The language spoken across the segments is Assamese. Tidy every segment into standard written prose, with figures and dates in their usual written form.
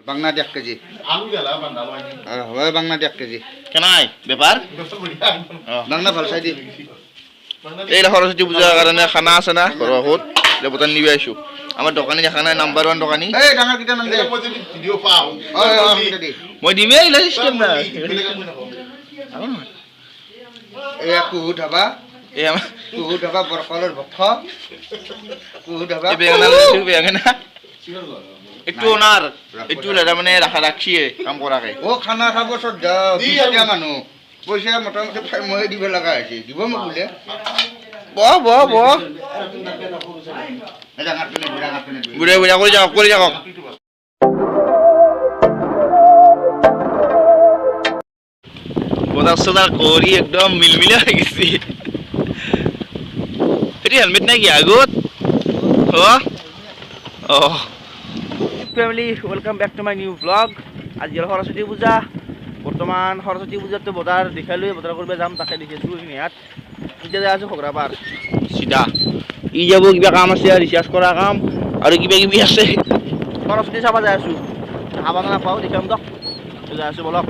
বাংলা 1 কেজি আলু গেলা বান্দা লয়নি হয় বাংলা 1 কেজি কেনাই ব্যাপার বাংলা ভাল চাই দি এই সরস্বতী পূজার কারণে খানা আছে না ঘরত দেবতান নিবে আইছো আমার দোকানে দেখা নাই নাম্বার 1 দোকানী এই ডাঙৰ কিটা নাম দে মই যদি ভিডিও পাও কিটা দি মই দিমে ইলা সিস্টেম না এ কুহু ধাবা এই আমার কুহু ধাবা বৰকলৰ ভক্ষ কুহু ধাবা এই বেঙেনা একটু ওনার একটু লেটা মানে রাখা রাখিয়ে কাম করাকে ও খানা খাব সদ যাও দুইটা মানুহ পইচা মোটামুটি মই দিব লগা হৈছে দিব মোক বুলে ব ডাঙৰ পিনে বুড়ে বুড়া করে যাও বদার সদার করি একদম মিলমিলা হয়ে গেছে এটি হেলমেট নাই কি আগত ও family welcome back to my new blog আজি সরস্বতী পূজা বর্তমান সরস্বতী পূজাতে বজার দেখাই লৈ বজাৰ কৰিব যাম তাকে দেখিছোঁ ইয়াত এতিয়া যাই আছোঁ খগৰাপাৰ চিধা ই যাব কিবা কাম আছে ৰিচাৰ্জ কৰা কাম আৰু কিবা কিবি আছে সৰস্বতী চাব যাই আছোঁ খাব নাপাওঁ দেখাম দক যাই আছোঁ বলক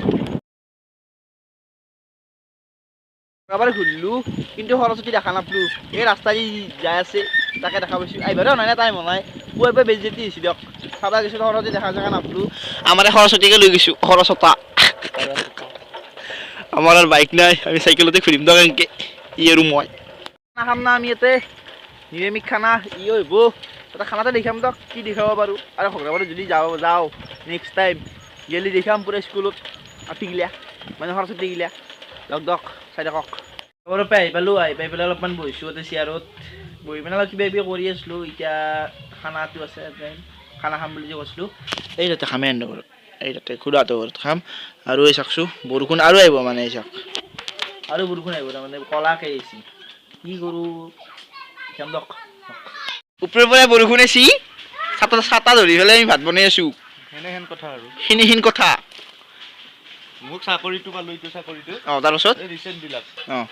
খগৰাপাৰ ঘূৰিলোঁ কিন্তু সৰস্বতী দেখা নাপালোঁ এই ৰাস্তা দি যাই আছে তাকে দেখা পাইছোঁ আহিবাৰে নাই টাইম নাই পুৱাৰ পৰা বেজি যেতি আহিছে দিয়ক চাব গৈছোঁ সৰস্বতী দেখা জেগা নাপালোঁ আমাৰ সৰস্বতীকে লৈ গৈছোঁ সৰস্বতা আমাৰ আৰ বাইক নাই আমি সাইকেলতে ঘুৰিম দক এনকে ই আৰু মই খানা খাম না আমি ইয়াতে নিৰামিষ খানা ই হইব এটা খানাতে দেখাম দক কি দেখাব পাৰোঁ আৰু খগৰাপাৰত যদি যাওঁ নেক্সট টাইম গেলি দেখাম পুৰা স্কুলত আঠিগিলা মানে সৰস্বতী গিলা দক চাই থাকক খবৰ পাই আহি পাই পেলাই অলপমান বহিছোঁ তাতে চেয়াৰত বহি পেলাই অলপ কিবা কিবি কৰি আছিলোঁ এতিয়া খানাটো আছে খানা খাম বুলি যে কৈছিলোঁ এই তাতে খামে আনিব পাৰোঁ এই তাতে খুৰাটো ঘৰত খাম আৰু এই চাকছোঁ বৰষুণ আৰু আহিব মানে এই চাক আৰু বৰষুণ আহিব তাৰমানে কলাকৈ আহিছে কি কৰোঁ খাম দক ওপৰৰ পৰা বৰষুণ আহিছে ছাতা ধৰি পেলাই আমি ভাত বনাই আছোঁ সেনেহেন কথা আৰু সেইখিনি কথা মোক চাকৰিটো পালো এইটো চাকৰিটো তাৰপাছত এই ৰিচেণ্টবিলাক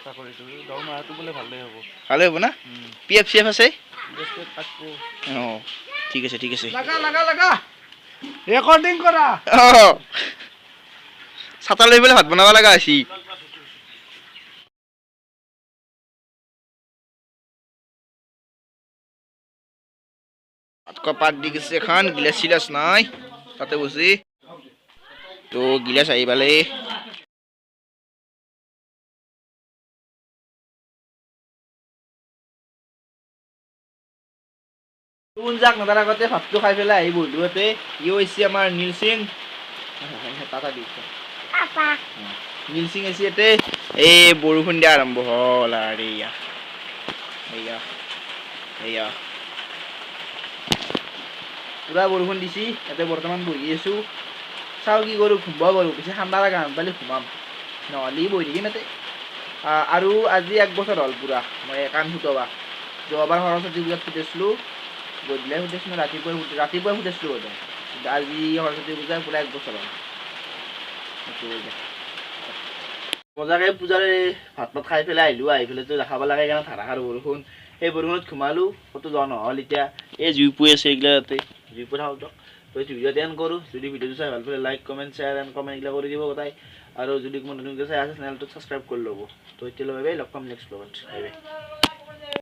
চাকৰিটো দৰমহাটো বোলে ভালেই হ'ব ভালে হ'ব না পি এফ চি এফ আছে অঁ ঠিক আছে লাগা ৰেকৰ্ডিং কৰা ছাতা লৈ পেলাই ভাত বনাব লগা হৈছে পাত দি গৈছে এখন গিলাচ চিলাচ নাই তাতে বসি তো গিলাচ আহি পালে কোন যাক নদাৰ আগতে ভাতটো খাই পেলাই আহি বহিলোঁ ইয়াতে ই হৈছে আমাৰ নীল সিং টাটা দি নীল সিং আছে ইয়াতে এই বৰষুণ দিয়া আৰম্ভ হ'ল আৰু এয়া পুৰা বৰষুণ দিছে ইয়াতে বৰ্তমান বহি আছোঁ চাওঁ কি কৰোঁ ঘুমাব পাৰোঁ পিছে ঠাণ্ডা লগা পালে ঘুমাম নহ'লে বহি থাকিম ইয়াতে আৰু আজি 1 বছৰ হ'ল পুৰা মই কাণ ফুটাবা যোৱাবাৰ সৰস্বতী পূজাত ফুটাইছিলোঁ গধূলি ফুটাইছিলোঁ ৰাতিপুৱাই ফুটাইছিলোঁ বোধ আজি সৰস্বতী পূজাৰ পুৰা 1 বছৰ হ'ল মজাকৈ পূজাৰে ভাত খাই পেলাই আহিলোঁ আহি পেলাইতো দেখাব লাগে কাৰণে ধাৰাসাৰ বৰষুণ সেই বৰষুণত ঘুমালোঁ ক'তো যোৱা নহ'ল এতিয়া এই জুই পুৰি আছে এইগিলা তাতে জুই পুৰা থাকক তো ভিডিঅ'টো এণ্ড কৰোঁ যদি ভিডিঅ'টো চাই ভাল পালে like comment share and comment এইগিলা কৰি দিব গোটাই আৰু যদি কোনো নতুনকৈ চাই আছে চেনেলটো ছাবস্ক্ৰাইব কৰি ল'ব তো এতিয়ালৈ লগ পাম নেক্সট ব্লগত বাই বাই